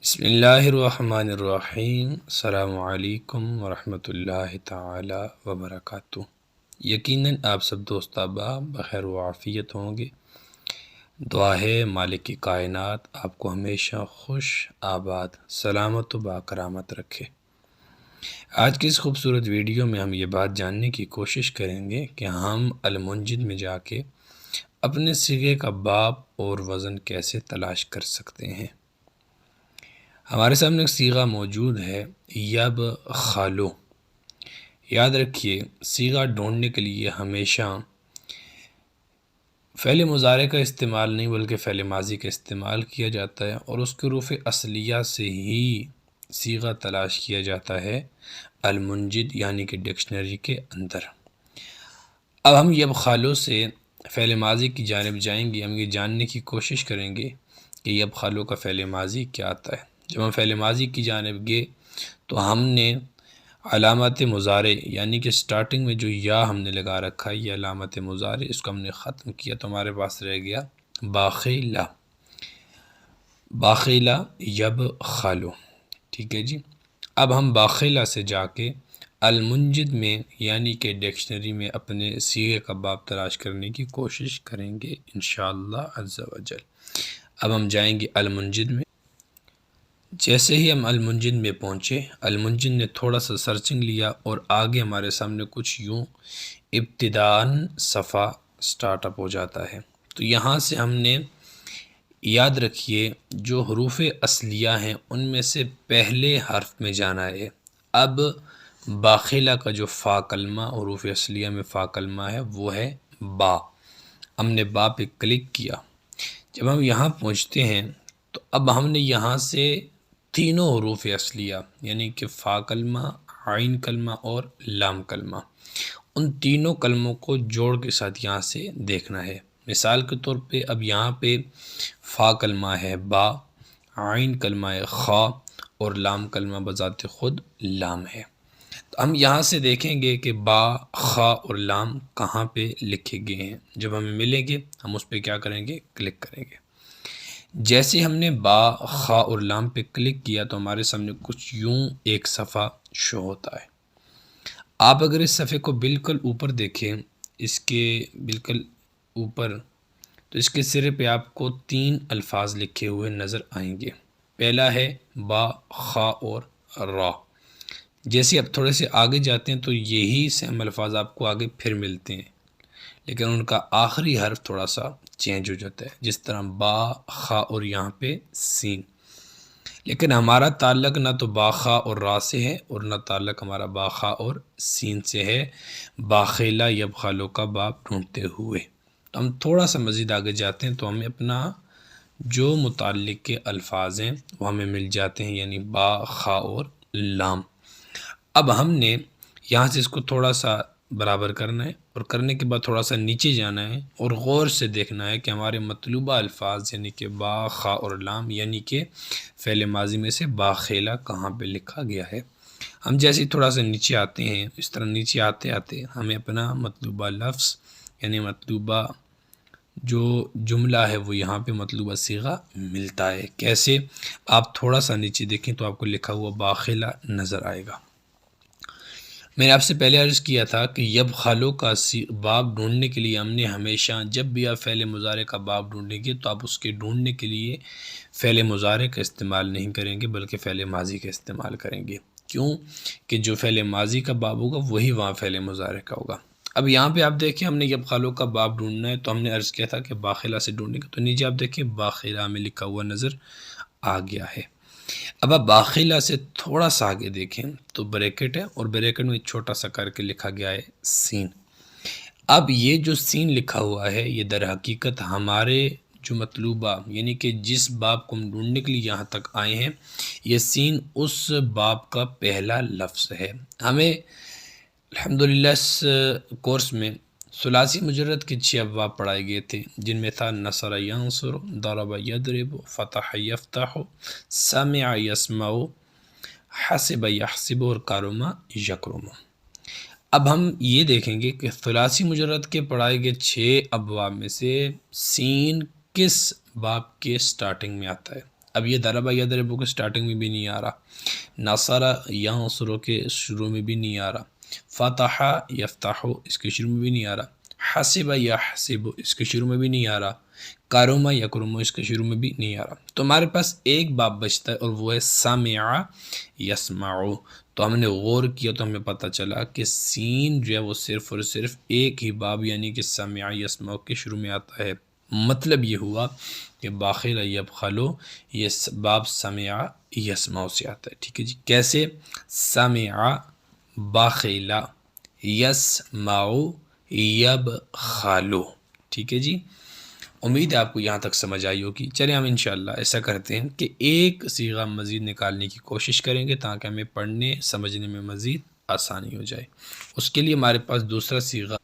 بسم اللہ الرحمن الرحیم۔ السلام علیکم ورحمۃ اللہ تعالی وبرکاتہ۔ یقیناً آپ سب دوست احباب بخیر و عافیت ہوں گے۔ دعا ہے مالک کی کائنات آپ کو ہمیشہ خوش آباد سلامت و باکرامت رکھے۔ آج کی اس خوبصورت ویڈیو میں ہم یہ بات جاننے کی کوشش کریں گے کہ ہم المنجد میں جا کے اپنے صیغے کا باب اور وزن کیسے تلاش کر سکتے ہیں۔ ہمارے سامنے ایک صیغہ موجود ہے یب خالو۔ یاد رکھیے صیغہ ڈھونڈنے کے لیے ہمیشہ فعل مضارع کا استعمال نہیں بلکہ فعل ماضی کا استعمال کیا جاتا ہے، اور اس کے حروف اصلیہ سے ہی صیغہ تلاش کیا جاتا ہے المنجد یعنی کہ ڈکشنری کے اندر۔ اب ہم یب خالو سے فعل ماضی کی جانب جائیں گے۔ ہم یہ جاننے کی کوشش کریں گے کہ یب خالو کا فعل ماضی کیا آتا ہے۔ جب ہم فعل ماضی کی جانب گئے تو ہم نے علامت مضارع یعنی کہ سٹارٹنگ میں جو یا ہم نے لگا رکھا ہے یہ علامت مضارع، اس کو ہم نے ختم کیا تو ہمارے پاس رہ گیا باخیلا۔ باخیلا یب خالو، ٹھیک ہے جی۔ اب ہم باخیلا سے جا کے المنجد میں یعنی کہ ڈکشنری میں اپنے صیغے کا باب تلاش کرنے کی کوشش کریں گے انشاءاللہ عز و جل۔ اب ہم جائیں گے المنجد میں۔ جیسے ہی ہم المنجد میں پہنچے، المنجد نے تھوڑا سا سرچنگ لیا اور آگے ہمارے سامنے کچھ یوں ابتداً صفحہ سٹارٹ اپ ہو جاتا ہے۔ تو یہاں سے ہم نے یاد رکھیے جو حروف اصلیہ ہیں ان میں سے پہلے حرف میں جانا ہے۔ اب باخیلا کا جو فا کلمہ حروف اصلیہ میں فا کلمہ ہے وہ ہے با۔ ہم نے با پہ کلک کیا۔ جب ہم یہاں پہنچتے ہیں تو اب ہم نے یہاں سے تینوں حروف اصلیہ یعنی کہ فا کلمہ، عین کلمہ اور لام کلمہ، ان تینوں کلموں کو جوڑ کے ساتھ یہاں سے دیکھنا ہے۔ مثال کے طور پہ اب یہاں پہ فا کلمہ ہے با، عین کلمہ ہے خا اور لام کلمہ بذات خود لام ہے۔ تو ہم یہاں سے دیکھیں گے کہ با، خا اور لام کہاں پہ لکھے گئے ہیں۔ جب ہمیں ملیں گے ہم اس پہ کیا کریں گے؟ کلک کریں گے۔ جیسے ہم نے با، خا اور لام پہ کلک کیا تو ہمارے سامنے کچھ یوں ایک صفحہ شو ہوتا ہے۔ آپ اگر اس صفحے کو بالکل اوپر دیکھیں، اس کے بالکل اوپر، تو اس کے سرے پہ آپ کو 3 الفاظ لکھے ہوئے نظر آئیں گے۔ پہلا ہے با، خا اور را۔ جیسے اب تھوڑے سے آگے جاتے ہیں تو یہی سیم الفاظ آپ کو آگے پھر ملتے ہیں، لیکن ان کا آخری حرف تھوڑا سا چینج ہو جاتا ہے، جس طرح با، خا اور یہاں پہ سین۔ لیکن ہمارا تعلق نہ تو با، خا اور را سے ہے اور نہ تعلق ہمارا با، خا اور سین سے ہے باخیلا یب خالو کا باب ڈھونڈتے ہوئے۔ تو ہم تھوڑا سا مزید آگے جاتے ہیں تو ہمیں اپنا جو متعلق کے الفاظ ہیں وہ ہمیں مل جاتے ہیں، یعنی با، خا اور لام۔ اب ہم نے یہاں سے اس کو تھوڑا سا برابر کرنا ہے اور کرنے کے بعد تھوڑا سا نیچے جانا ہے اور غور سے دیکھنا ہے کہ ہمارے مطلوبہ الفاظ یعنی کہ با، خا اور لام یعنی کہ فعل ماضی میں سے باخیلا کہاں پہ لکھا گیا ہے۔ ہم جیسے تھوڑا سا نیچے آتے ہیں، اس طرح نیچے آتے آتے ہمیں اپنا مطلوبہ لفظ یعنی مطلوبہ جو جملہ ہے وہ یہاں پہ مطلوبہ صیغہ ملتا ہے۔ کیسے؟ آپ تھوڑا سا نیچے دیکھیں تو آپ کو لکھا ہوا باخیلا نظر آئے گا۔ میں نے آپ سے پہلے عرض کیا تھا کہ یب خالو کا باب ڈھونڈنے کے لیے ہم نے ہمیشہ جب بھی آپ فعل مضارع کا باب ڈھونڈیں گے تو آپ اس کے ڈھونڈنے کے لیے فعل مضارع کا استعمال نہیں کریں گے بلکہ فعل ماضی کا استعمال کریں گے۔ کیوں؟ کہ جو فعل ماضی کا باب ہوگا وہی وہاں فعل مضارع کا ہوگا۔ اب یہاں پہ آپ دیکھیں ہم نے یب خالو کا باب ڈھونڈنا ہے تو ہم نے عرض کیا تھا کہ باخیلا سے ڈھونڈنے کا، تو نیچے آپ دیکھیں باخیلا میں لکھا ہوا نظر آ گیا ہے۔ اب آپ باخیلا سے تھوڑا سا آگے دیکھیں تو بریکٹ ہے اور بریکٹ میں چھوٹا سا کر کے لکھا گیا ہے سین۔ اب یہ جو سین لکھا ہوا ہے یہ در حقیقت ہمارے جو مطلوبہ یعنی کہ جس باب کو ہم ڈھونڈنے کے لیے یہاں تک آئے ہیں یہ سین اس باب کا پہلا لفظ ہے۔ ہمیں الحمدللہ اس کورس میں ثلاثی مجرد کے 6 ابواب پڑھائے گئے تھے، جن میں تھا نصر ینصر، ضرب یضرب، فتح یفتح، سمع یسمع، حسب یحسب اور کرم یکرم۔ اب ہم یہ دیکھیں گے کہ ثلاثی مجرد کے پڑھائے گئے 6 ابواب میں سے سین کس باب کے سٹارٹنگ میں آتا ہے۔ اب یہ ضربہ یضربو کے سٹارٹنگ میں بھی نہیں آ رہا، نصر ینصر کے شروع میں بھی نہیں آ رہا، فتح یفتح اس کے شروع میں بھی نہیں آ رہا، حسب یحسب اس کے شروع میں بھی نہیں آ رہا، کرم یکرم اس کے شروع میں بھی نہیں آ رہا۔ تو ہمارے پاس ایک باب بچتا ہے اور وہ ہے سمع یسمع۔ تو ہم نے غور کیا تو ہمیں پتہ چلا کہ سین جو ہے وہ صرف اور صرف ایک ہی باب یعنی کہ سمع یسمع کے شروع میں آتا ہے۔ مطلب یہ ہوا کہ باخل یبخلو یہ باب سمع یسمع سے آتا ہے، ٹھیک ہے جی۔ کیسے؟ سمع باخلا یسمع یبخلو، ٹھیک ہے جی۔ امید ہے آپ کو یہاں تک سمجھ آئی ہوگی۔ چلیں ہم انشاءاللہ ایسا کرتے ہیں کہ ایک صیغہ مزید نکالنے کی کوشش کریں گے تاکہ ہمیں پڑھنے سمجھنے میں مزید آسانی ہو جائے۔ اس کے لیے ہمارے پاس دوسرا صیغہ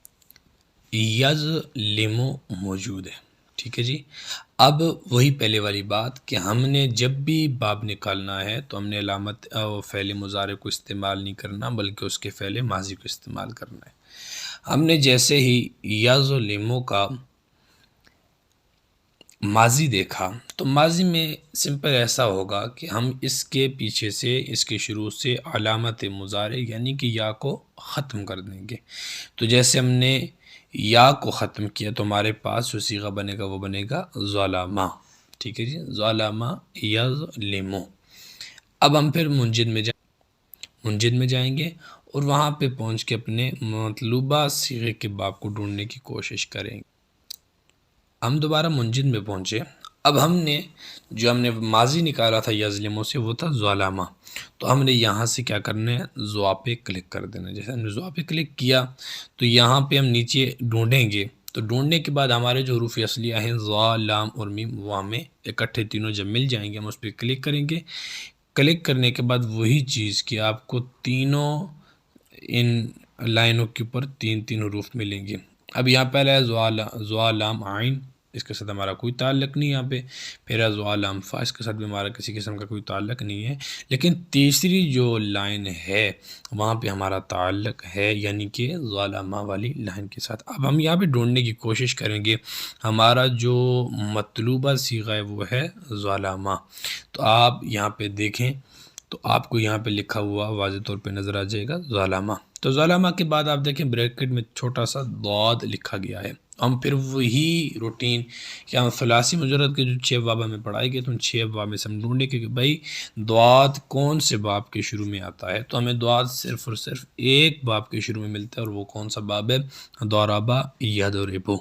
یظلم موجود ہے، ٹھیک ہے جی۔ اب وہی پہلے والی بات کہ ہم نے جب بھی باب نکالنا ہے تو ہم نے علامت فعل مضارع کو استعمال نہیں کرنا بلکہ اس کے فعل ماضی کو استعمال کرنا ہے۔ ہم نے جیسے ہی یظلم کا ماضی دیکھا تو ماضی میں سمپل ایسا ہوگا کہ ہم اس کے پیچھے سے اس کے شروع سے علامت مضارع یعنی کہ یا کو ختم کر دیں گے۔ تو جیسے ہم نے یا کو ختم کیا تو ہمارے پاس جو صیغہ بنے گا وہ بنے گا ظلما، ٹھیک ہے جی، ظلما یظلم۔ اب ہم پھر منجد میں جائیں گے اور وہاں پہ پہنچ کے اپنے مطلوبہ صیغے کے باب کو ڈھونڈنے کی کوشش کریں گے۔ ہم دوبارہ منجد میں پہنچے۔ اب ہم نے ماضی نکالا تھا یظلموں سے وہ تھا ظلما، تو ہم نے یہاں سے کیا کرنا ہے، ضا پہ کلک کر دینا۔ جیسے ہم نے ضا پہ کلک کیا تو یہاں پہ ہم نیچے ڈھونڈیں گے، تو ڈھونڈنے کے بعد ہمارے جو حروف اصلیہ ہیں ضا، لام اور میم وہ ہمیں اکٹھے تینوں جب مل جائیں گے ہم اس پہ کلک کریں گے۔ کلک کرنے کے بعد وہی چیز کہ آپ کو تینوں ان لائنوں کے اوپر تین حروف ملیں گے۔ اب یہاں پہلا ہے ضا لام عین، اس کے ساتھ ہمارا کوئی تعلق نہیں یہاں پہ، پھر ہے ضا لام فا، اس کے ساتھ بھی ہمارا کسی قسم کا کوئی تعلق نہیں ہے، لیکن تیسری جو لائن ہے وہاں پہ ہمارا تعلق ہے یعنی کہ ظلما والی لائن کے ساتھ۔ اب ہم یہاں پہ ڈھونڈنے کی کوشش کریں گے، ہمارا جو مطلوبہ صیغہ ہے وہ ہے ظلما۔ تو آپ یہاں پہ دیکھیں تو آپ کو یہاں پہ لکھا ہوا واضح طور پہ نظر آ جائے گا ظلما۔ تو ظلما کے بعد آپ دیکھیں بریکٹ میں چھوٹا سا ضاد لکھا گیا ہے۔ ہم پھر وہی روٹین کہ ہم ثلاثی مجرد کے جو 6 باب ہمیں پڑھائے گئے تو ان 6 باب میں سے ہم ڈھونڈے کہ بھائی ضاد کون سے باب کے شروع میں آتا ہے، تو ہمیں ضاد صرف اور صرف ایک باب کے شروع میں ملتا ہے اور وہ کون سا باب ہے، ضرب یضرب،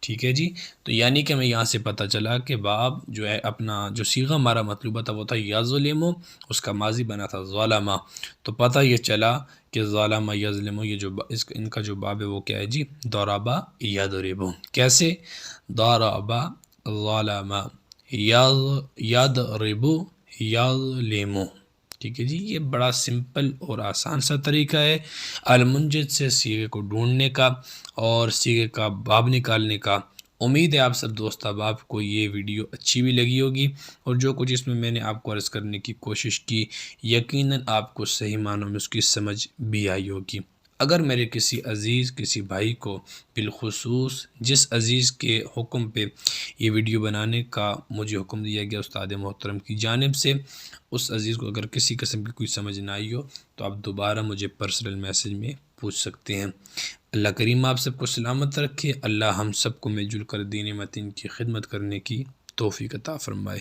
ٹھیک ہے جی۔ تو یعنی کہ ہمیں یہاں سے پتہ چلا کہ باب جو ہے اپنا جو صیغہ ہمارا مطلوبہ تھا وہ تھا یظلم، اس کا ماضی بنا تھا ظلما۔ تو پتہ یہ چلا کہ ظلم یظلم یہ جو ان کا جو باب ہے وہ کیا ہے جی، ضرب یضرب۔ کیسے؟ ضرب ظلم یضرب یظلم، ٹھیک ہے جی۔ یہ بڑا سمپل اور آسان سا طریقہ ہے المنجد سے صیغے کو ڈھونڈنے کا اور صیغے کا باب نکالنے کا۔ امید ہے آپ سب دوست احباب کو یہ ویڈیو اچھی بھی لگی ہوگی اور جو کچھ اس میں نے آپ کو عرض کرنے کی کوشش کی یقیناً آپ کو صحیح معنوں میں اس کی سمجھ بھی آئی ہوگی۔ اگر میرے کسی عزیز کسی بھائی کو بالخصوص جس عزیز کے حکم پہ یہ ویڈیو بنانے کا مجھے حکم دیا گیا استاد محترم کی جانب سے، اس عزیز کو اگر کسی قسم کی کوئی سمجھ نہ آئی ہو تو آپ دوبارہ مجھے پرسنل میسج میں پوچھ سکتے ہیں۔ اللہ کریم آپ سب کو سلامت رکھے، اللہ ہم سب کو مل جل کر دین متین کی خدمت کرنے کی توفیق عطا فرمائے۔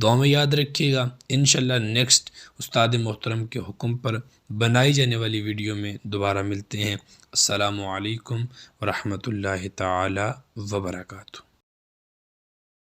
دعا میں یاد رکھیے گا، انشاءاللہ نیکسٹ استاد محترم کے حکم پر بنائی جانے والی ویڈیو میں دوبارہ ملتے ہیں۔ السلام علیکم ورحمۃ اللہ تعالی وبرکاتہ۔